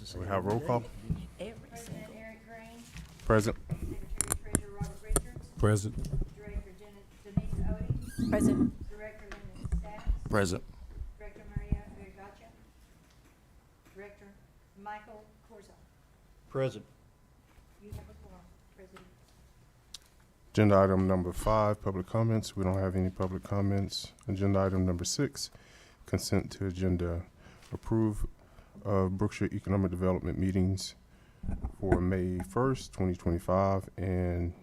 used to say. We have roll call. Every President single. Eric Green, Present. Secretary Treasurer Robert Richards, Present. Director Denise Odie, Present. Director Lyndon Stapps, Present. Director Maria Gagacha, Director Michael Corzo. Present. You have a quorum, President. Agenda item number 5, public comments. We don't have any public comments. Agenda item number 6, consent to agenda. Approve of Brookshire Economic Development meetings for May 1st, 2025, and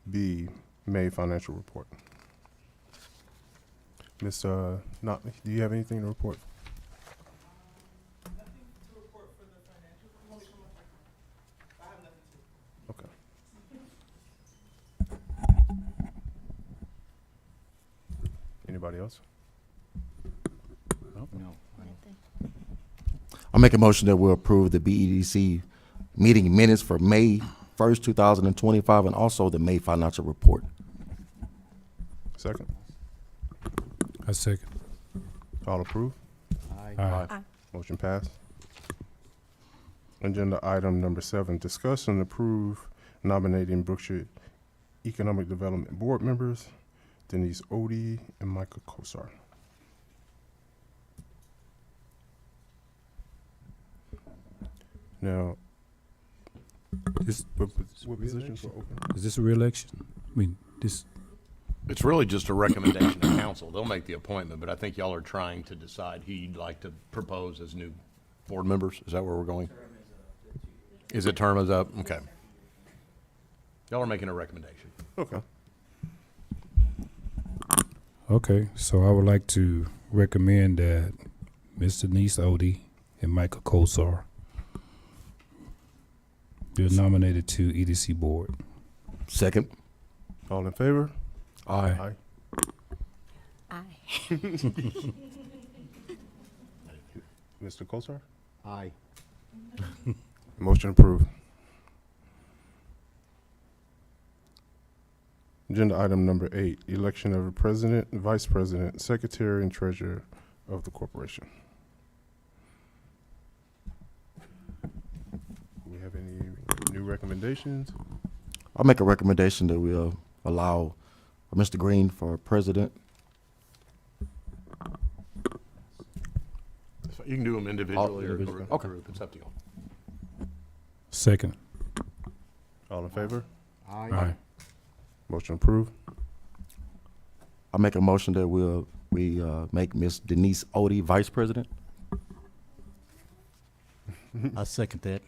B, May financial report. Ms. Notley, do you have anything to report? Nothing to report for the financial report. I have nothing to. Okay. Anybody else? No. Nothing. I'll make a motion that we'll approve the BEDC meeting minutes for May 1st, 2025, and also the May financial report. Second. I second. All approve? Aye. Aye. Motion passed. Agenda item number 7, discuss and approve nominating Brookshire Economic Development Board members Denise Odie and Michael Kosar. Now, This, what positions are open? is this a reelection? I mean, this, It's really just a recommendation of council. They'll make the appointment, but I think y'all are trying to decide who you'd like to propose as new board members. Is that where we're going? Is it term is up? Okay. Y'all are making a recommendation. Okay. okay, so I would like to recommend that Ms. Denise Odie and Michael Kosar be nominated to EDC board. Second. All in favor? Aye. Aye. Mr. Kosar? Aye. Motion approved. Agenda item number 8, election of a president, vice president, secretary, and treasurer of the corporation. Do we have any new recommendations? I'll make a recommendation that we'll allow Mr. Green for president. You can do them individually or individually. group. Okay. Group. It's up to y'all. Second. All in favor? Aye. Motion approved. I'll make a motion that we make Miss Denise Odie vice president. I second that.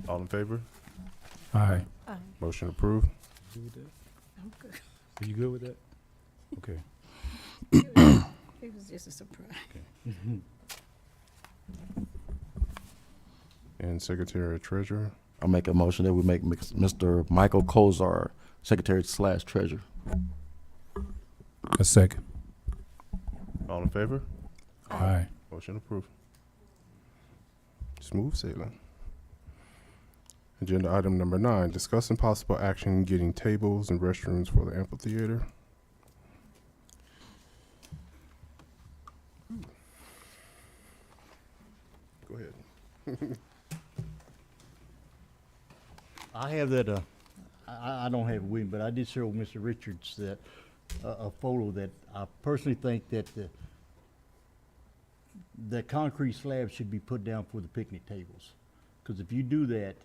All in favor? Aye. Aye. Motion approved. Good with that? I'm good. Are you good with that? Okay. It was just a surprise. And secretary and treasurer. I'll make a motion that we make Mr. Michael Kosar secretary/treasurer. A second. All in favor? Aye. Motion approved. Smooth sailing. Agenda item number 9, discussing possible action getting tables and restrooms for the amphitheater. Go ahead. I have that, I don't have it with me, but I did share with Mr. Richards that, a photo that I personally think that the concrete slab should be put down for the picnic tables. Because if you do that,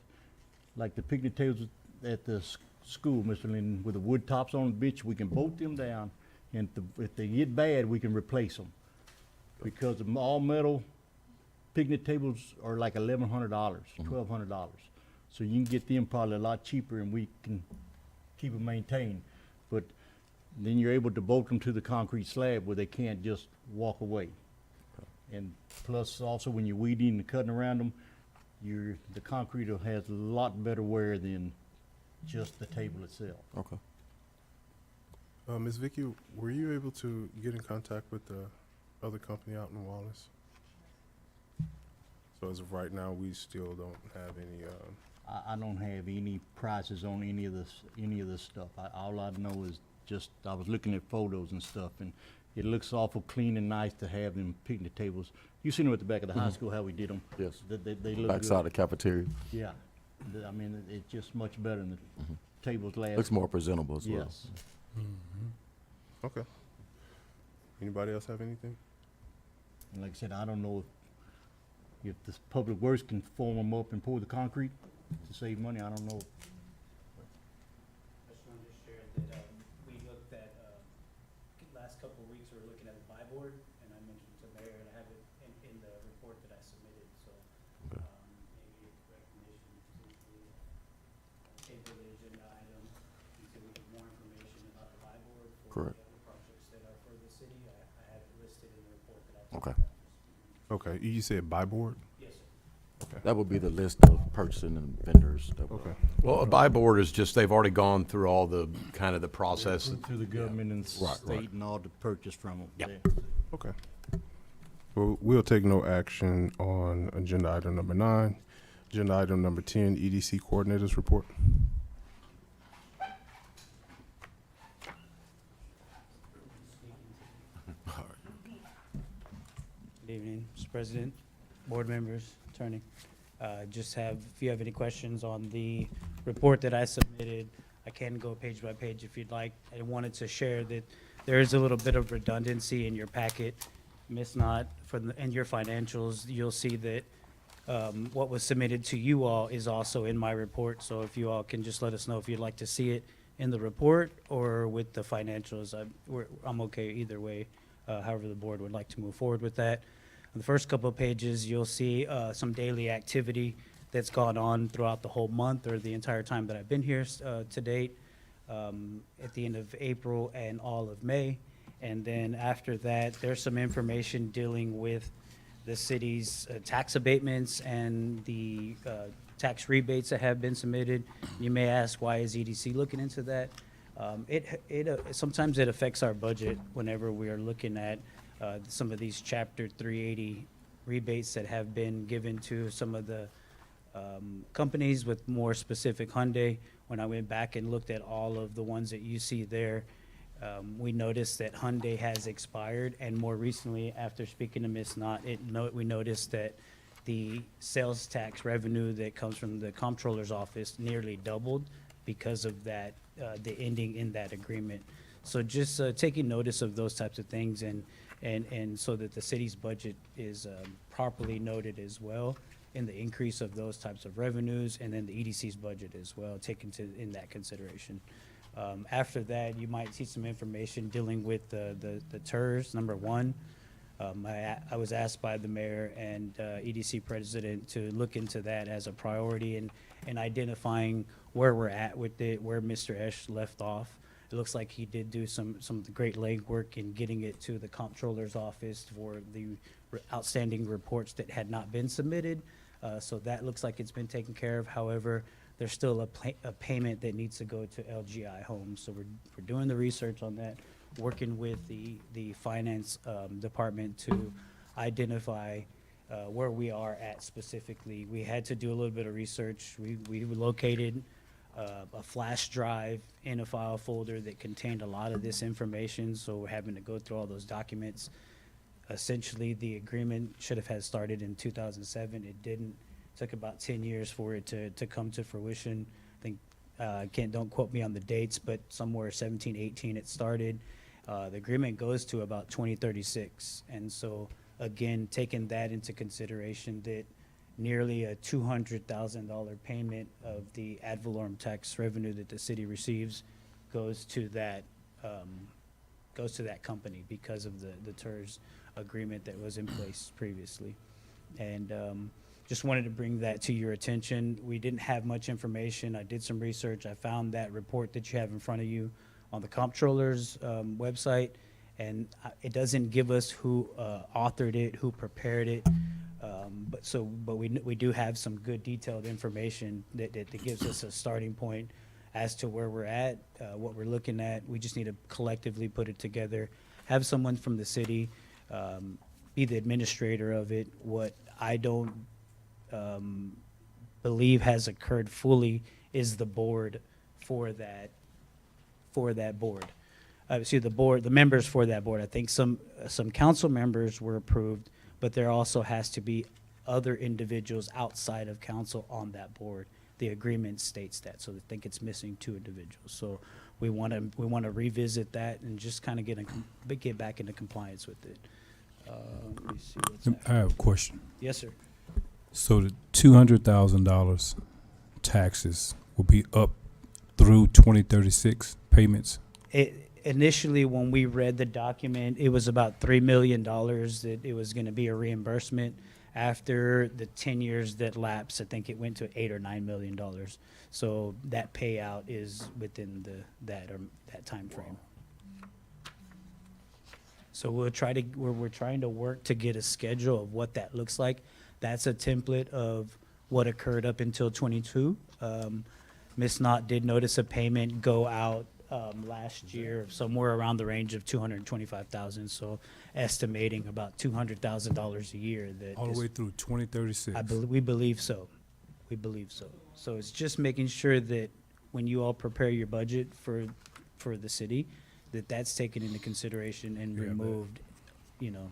like the picnic tables at the school, Mr. Linden, with the wood tops on the bench, we can bolt them down, and if they get bad, we can replace them. Because the all metal picnic tables are like $1,100, $1,200. So you can get them probably a lot cheaper, and we can keep them maintained. But then you're able to bolt them to the concrete slab where they can't just walk away. And plus, also when you're weeding and cutting around them, the concrete has a lot better wear than just the table itself. Okay. Ms. Vicky, were you able to get in contact with the other company out in Wallace? So as of right now, we still don't have any, I don't have any prices on any of this stuff. All I know is just, I was looking at photos and stuff, and it looks awful clean and nice to have them picnic tables. You seen them at the back of the high school, how we did them? Yes. They look Backside of good. the cafeteria. Yeah, I mean, it's just much better than the tables last. Looks more presentable as well. Yes. Okay. Anybody else have anything? And like I said, I don't know if the public works can form them up and pour the concrete to save money, I don't know. I just wanted to share that, we looked at, last couple of weeks, we were looking at the buy board, and I mentioned to Mayor, and I have it in the report that I submitted, so, Okay. maybe a recommendation to table the agenda item until we get more information about the buy board for Correct. the other projects that are for the city. I have it listed in the report that I. Okay. Okay, you said buy board? Yes, sir. That would be the list of purchasing and vendors. That would- Okay. Well, a buy board is just, they've already gone through all the, kind of the process. Through the government and Right, right. state and all the purchase from them. Yep. Yeah. Okay. Well, we'll take no action on agenda item number 9. Agenda item number 10, EDC coordinators report. Good evening, Mr. President, board members, attorney. Just have, if you have any questions on the report that I submitted, I can go page by page if you'd like. I wanted to share that there is a little bit of redundancy in your packet. Miss Not, in your financials, you'll see that what was submitted to you all is also in my report. So if you all can just let us know if you'd like to see it in the report or with the financials. I'm okay either way, however the board would like to move forward with that. On the first couple of pages, you'll see some daily activity that's gone on throughout the whole month or the entire time that I've been here to date, at the end of April and all of May. And then after that, there's some information dealing with the city's tax abatements and the tax rebates that have been submitted. You may ask, why is EDC looking into that? Sometimes it affects our budget whenever we are looking at some of these Chapter 380 rebates that have been given to some of the companies, with more specific Hyundai. When I went back and looked at all of the ones that you see there, we noticed that Hyundai has expired, and more recently, after speaking to Ms. Knott, we noticed that the sales tax revenue that comes from the comptroller's office nearly doubled because of that, the ending in that agreement. So just taking notice of those types of things, and so that the city's budget is properly noted as well in the increase of those types of revenues, and then the EDC's budget as well, taken in that consideration. After that, you might see some information dealing with the TERS, number 1. I was asked by the mayor and EDC president to look into that as a priority and identifying where we're at with it, where Mr. Esch left off. It looks like he did do some great legwork in getting it to the comptroller's office for the outstanding reports that had not been submitted. So that looks like it's been taken care of. However, there's still a payment that needs to go to LGI Homes. So we're doing the research on that, working with the finance department to identify where we are at specifically. We had to do a little bit of research. We located a flash drive in a file folder that contained a lot of this information, so we're having to go through all those documents. Essentially, the agreement should have had started in 2007. It didn't. Took about 10 years for it to come to fruition. I think, don't quote me on the dates, but somewhere 17, 18 it started. The agreement goes to about 2036. And so, again, taking that into consideration, that nearly a $200,000 payment of the ad valorem tax revenue that the city receives goes to that company because of the TERS agreement that was in place previously. And just wanted to bring that to your attention. We didn't have much information. I did some research. I found that report that you have in front of you on the comptroller's website, and it doesn't give us who authored it, who prepared it. But we do have some good detailed information that gives us a starting point as to where we're at, what we're looking at. We just need to collectively put it together, have someone from the city be the administrator of it. What I don't believe has occurred fully is the board for that board. the board, the members for that board. I think some council members were approved, but there also has to be other individuals outside of council on that board. The agreement states that, so I think it's missing 2 individuals. So we want to revisit that and just kind of get back into compliance with it. Let me see what's I after. have a question. Yes, sir. So the $200,000 taxes will be up through 2036 payments? Initially, when we read the document, it was about $3 million that it was going to be a reimbursement. After the 10 years that lapsed, I think it went to $8 or $9 million. So that payout is within that time frame. So we're trying to work to get a schedule of what that looks like. That's a template of what occurred up until 22. Ms. Knott did notice a payment go out last year, somewhere around the range of $225,000. So estimating about $200,000 a year. That All the is- way through 2036? we believe so. We believe so. So it's just making sure that when you all prepare your budget for the city, that's taken into consideration and Yeah, I bet. removed, you know.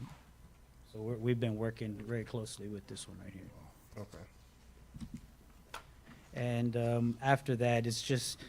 So we've been working very closely with this one right here. Okay. And after that, it's just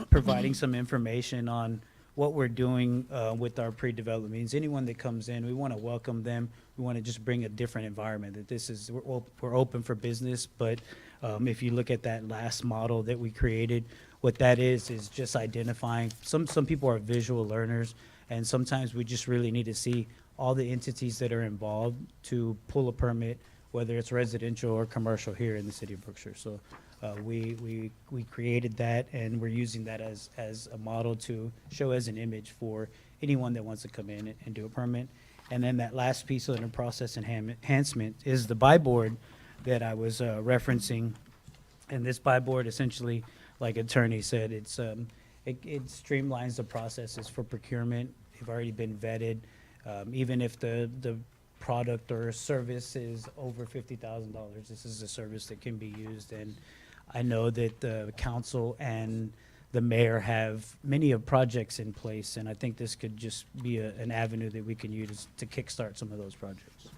providing some information on what we're doing with our pre-development meetings. Anyone that comes in, we want to welcome them. We want to just bring a different environment, that this is, we're open for business, but if you look at that last model that we created, what that is just identifying, some people are visual learners, and sometimes we just really need to see all the entities that are involved to pull a permit, whether it's residential or commercial here in the city of Brookshire. So we created that, and we're using that as a model to show as an image for anyone that wants to come in and do a permit. And then that last piece of the process enhancement is the buy board that I was referencing. And this buy board essentially, like attorney said, it streamlines the processes for procurement. They've already been vetted. Even if the product or service is over $50,000, this is a service that can be used. And I know that the council and the mayor have many of projects in place, and I think this could just be an avenue that we can use to kickstart some of those projects.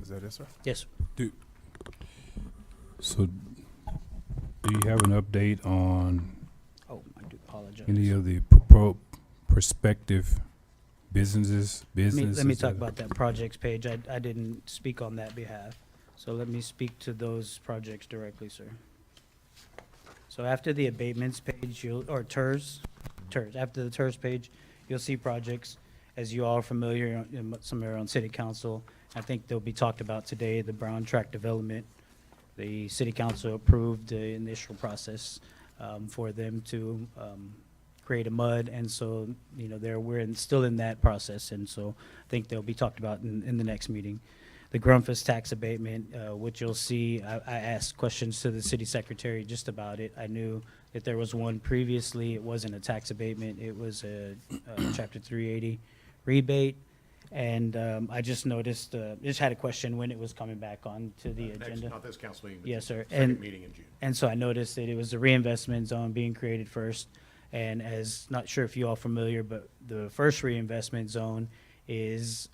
Is that it, sir? Yes. So do you have an update on Oh, I do apologize. any of the prospective businesses? Let me talk about that projects page. I didn't speak on that behalf. So let me speak to those projects directly, sir. So after the abatements page, or TERS, after the TERS page, you'll see projects. As you all are familiar, some are on city council. I think they'll be talked about today, the Brown Track Development. The city council approved the initial process for them to create a MUD, and so, you know, we're still in that process, and so I think they'll be talked about in the next meeting. The Grumfus tax abatement, which you'll see, I asked questions to the city secretary just about it. I knew that there was one previously. It wasn't a tax abatement. It was a Chapter 380 rebate. And I just noticed, just had a question when it was coming back on to the agenda. Not this council meeting, but Yes, sir. the second And- meeting in June. And so I noticed that it was the reinvestment zone being created first. And as, not sure if you all familiar, but the first reinvestment zone is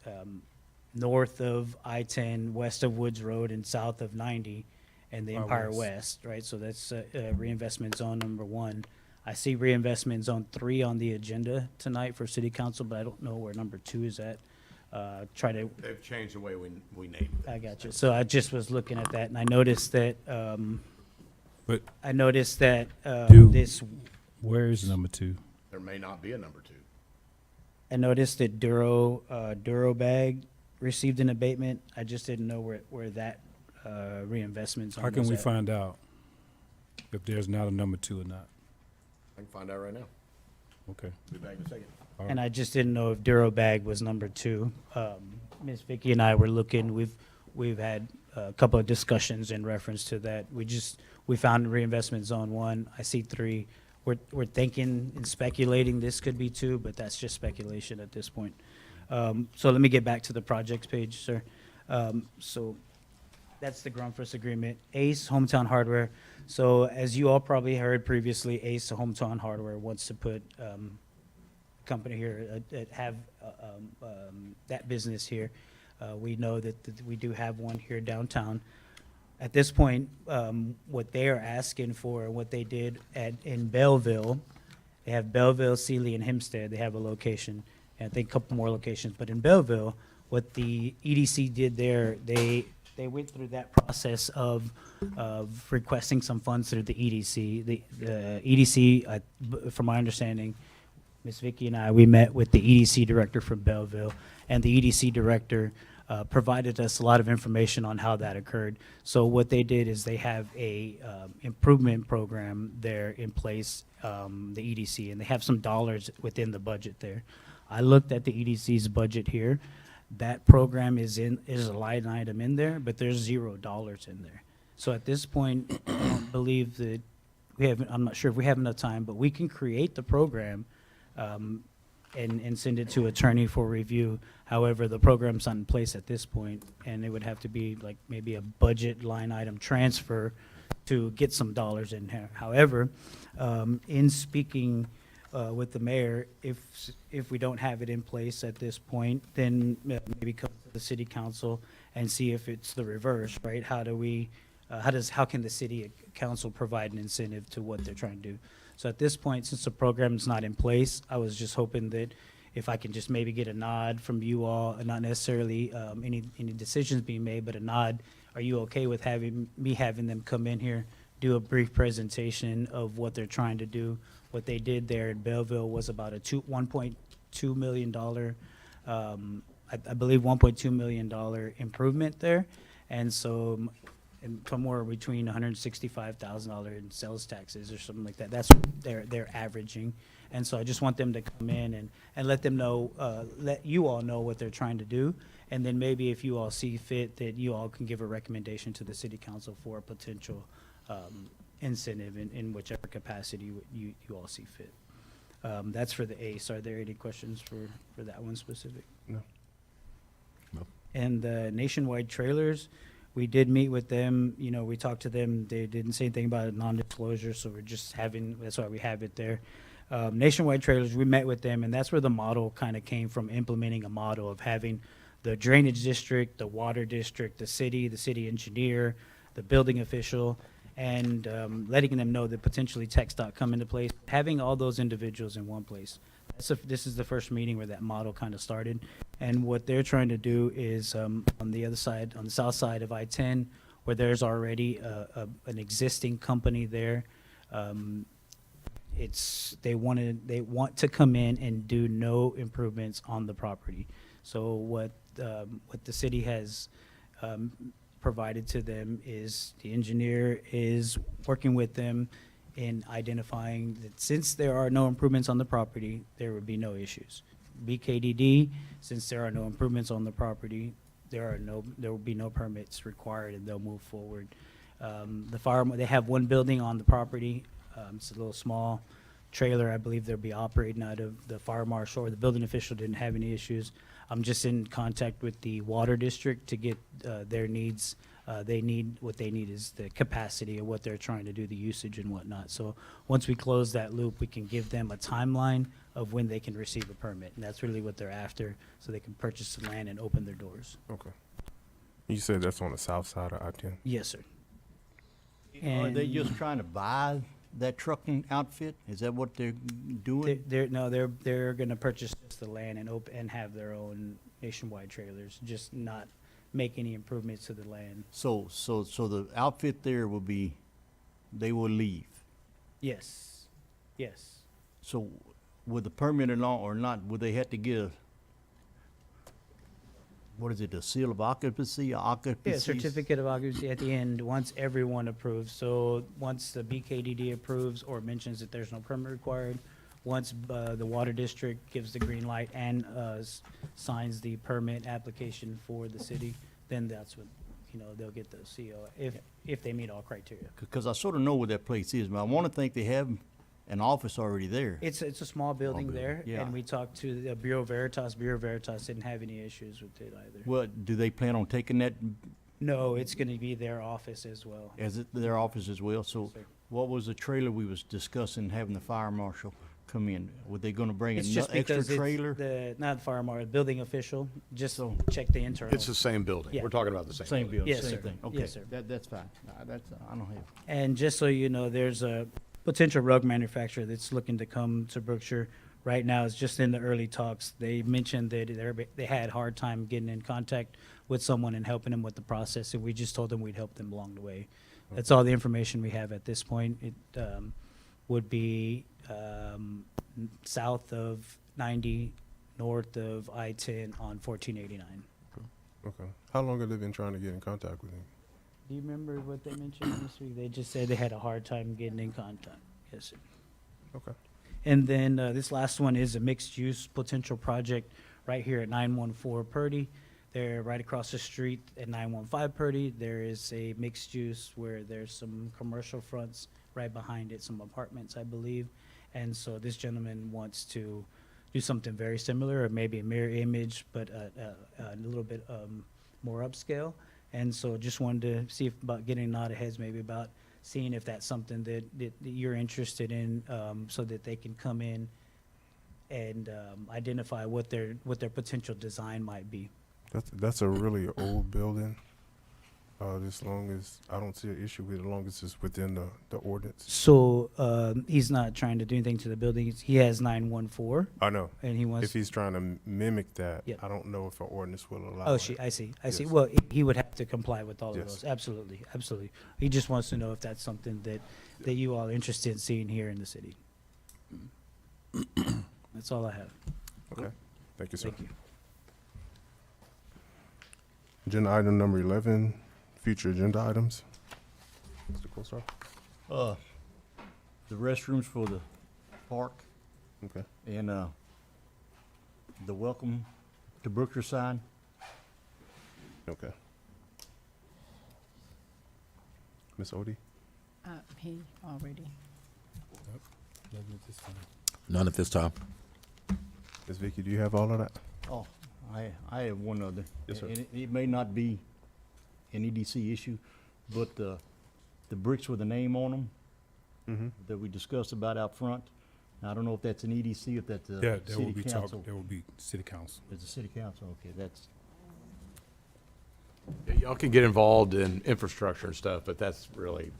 north of I-10, west of Woods Road, and south of 90, and the Empire West, right? So that's reinvestment zone number 1. I see reinvestment zone 3 on the agenda tonight for city council, but I don't know where number 2 is at. They've changed the way we name it. I got you. So I just was looking at that, and I noticed that, But Do- this, where is number 2? There may not be a number 2. I noticed that Duro Bag received an abatement. I just didn't know where that reinvestment zone How can was we at. find out if there's not a number 2 or not? I can find out right now. Okay. Be back in a second. All And right. I just didn't know if Duro Bag was number 2. Ms. Vicky and I were looking, we've had a couple of discussions in reference to that. We found reinvestment zone 1. I see 3. we're thinking and speculating this could be 2, but that's just speculation at this point. So let me get back to the projects page, sir. So that's the ground first agreement. Ace Hometown Hardware. So as you all probably heard previously, Ace Hometown Hardware wants to put company here that have that business here. We know that we do have one here downtown. At this point, what they are asking for, what they did in Belleville, they have Belleville, Sealy, and Hempstead. They have a location, and I think a couple more locations. But in Belleville, what the EDC did there, they went through that process of requesting some funds through the EDC. The EDC, from my understanding, Ms. Vicky and I, we met with the EDC director from Belleville, and the EDC director provided us a lot of information on how that occurred. So what they did is they have a improvement program there in place, the EDC, and they have some dollars within the budget there. I looked at the EDC's budget here. That program is a line item in there, but there's $0 in there. So at this point, I don't believe that I'm not sure if we have enough time, but we can create the program and send it to attorney for review. However, the program's not in place at this point, and it would have to be like maybe a budget line item transfer to get some dollars in here. However, in speaking with the mayor, if we don't have it in place at this point, then maybe come to the city council and see if it's the reverse, right? How can the city council provide an incentive to what they're trying to do? So at this point, since the program's not in place, I was just hoping that if I can just maybe get a nod from you all, and not necessarily any decisions being made, but a nod. Are you okay with having them come in here, do a brief presentation of what they're trying to do? What they did there in Belleville was about a $1.2 million, I believe $1.2 million improvement there. And so somewhere between $165,000 in sales taxes or something like that. That's what they're averaging. And so I just want them to come in and let them know, let you all know what they're trying to do. And then maybe if you all see fit, that you all can give a recommendation to the city council for a potential incentive in whichever capacity you all see fit. That's for the ACE. Are there any questions for that one specific? No. No. And the Nationwide Trailers, we did meet with them. You know, we talked to them. They didn't say anything about a non-disclosure, so we're just that's why we have it there. Nationwide Trailers, we met with them, and that's where the model kind of came from, implementing a model of having the drainage district, the water district, the city engineer, the building official, and letting them know that potentially TxDOT come into place, having all those individuals in one place. This is the first meeting where that model kind of started. And what they're trying to do is on the other side, on the south side of I-10, where there's already an existing company there, they want to come in and do no improvements on the property. So what the city has provided to them is the engineer is working with them in identifying that since there are no improvements on the property, there would be no issues. BKDD, since there are no improvements on the property, there will be no permits required, and they'll move forward. They have one building on the property. It's a little small trailer. I believe they'll be operating out of the fire marshal, or the building official didn't have any issues. I'm just in contact with the water district to get their needs. What they need is the capacity of what they're trying to do, the usage and whatnot. So once we close that loop, we can give them a timeline of when they can receive a permit. And that's really what they're after, so they can purchase the land and open their doors. Okay. You said that's on the south side of I-10? Yes, sir. Are they And- just trying to buy that trucking outfit? Is that what they're doing? They're gonna purchase just the land and have their own Nationwide Trailers, just not make any improvements to the land. So the outfit there they will leave. Yes, yes. So with the permit or not, would they have to get a seal of occupancy, Yeah, certificate of occupancy at the end, once everyone approves. So once the BKDD approves or mentions that there's no permit required, once the water district gives the green light and signs the permit application for the city, then that's what, they'll get the CO if they meet all criteria. Because I sort of know where that place is, but I want to think they have an office already there. It's a small building building. there, Yeah. and we talked to the Bureau Veritas. Bureau Veritas didn't have any issues with it either. Well, do they plan on taking that No, it's gonna be their office as well. as their office as well? So Sir. what was the trailer we was discussing, having the fire marshal come in? Were they gonna bring It's an just extra because it's trailer? not the fire marshal, building official, just So- check the internal. It's the same building. Yeah. We're talking about the same Same building. building, Yes, same sir. thing? Yes, Okay, sir. that's fine. I don't have. And just so you know, there's a potential rug manufacturer that's looking to come to Brookshire. Right now, it's just in the early talks. They mentioned that they had a hard time getting in contact with someone and helping them with the process, and we just told them we'd help them along the way. That's all the information we have at this point. It would be south of 90, north of I-10 on 1489. Okay. How long have they been trying to get in contact with him? Do you remember what they mentioned this week? They just said they had a hard time getting in contact. Yes, sir. Okay. And then this last one is a mixed-use potential project right here at 914 Purdy. They're right across the street at 915 Purdy. There is a mixed use where there's some commercial fronts right behind it, some apartments, I believe. And so this gentleman wants to do something very similar, or maybe a mirror image, but a little bit more upscale. And so just wanted to see if about getting a nod of heads, maybe about seeing if that's something that you're interested in, so that they can come in and identify what their potential design might be. That's a really old building. As long as, I don't see an issue with it, as long as it's within the ordinance. So he's not trying to do anything to the building. He has 914, I know. and he wants. If he's trying to mimic that, Yeah. I don't know if an ordinance will allow Oh, it. I see. I see. Yes. Well, he would have to comply with all of Yes. those. Absolutely, absolutely. He just wants to know if that's something that you all are interested in seeing here in the city. That's all I have. Okay. Thank you, sir. Thank you. Agenda item number 11, future agenda items. Mr. Colstar? The restrooms for the park Okay. and the welcome to Brookshire sign. Okay. Ms. Odie? He already. None at this time. Ms. Vicky, do you have all of that? Oh, I have one other. Yes, sir. And it may not be an EDC issue, but the bricks with the name on them Mm-hmm. that we discussed about out front. I don't know if that's an EDC, if that's a Yeah, there will city be council. talk, there will be city council. It's a city council, okay, that's, Yeah, y'all can get involved in infrastructure and stuff, but that's really,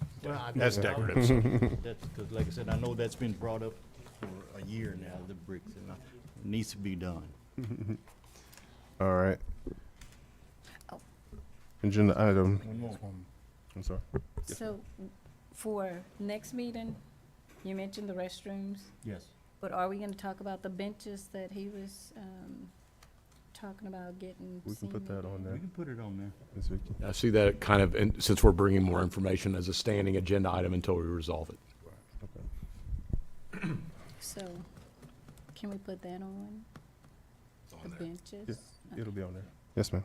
that's decorative. So that's, because like I said, I know that's been brought up for a year now, the bricks, and it needs to be done. All right. Oh. Agenda item, One more. I'm sorry. Yes, So for next meeting, you mentioned the restrooms, Yes. but are we gonna talk about the benches that he was talking about getting? We can put that on We there, can put it on there. Ms. Vicky. I see that kind of, and since we're bringing more information as a standing agenda item until we resolve it. Okay. So can we put that on? The benches? It'll be on there. Yes, ma'am.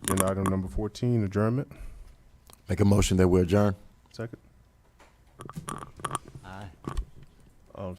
Agenda item number 14, adjournment. Make a motion that we adjourn. Second.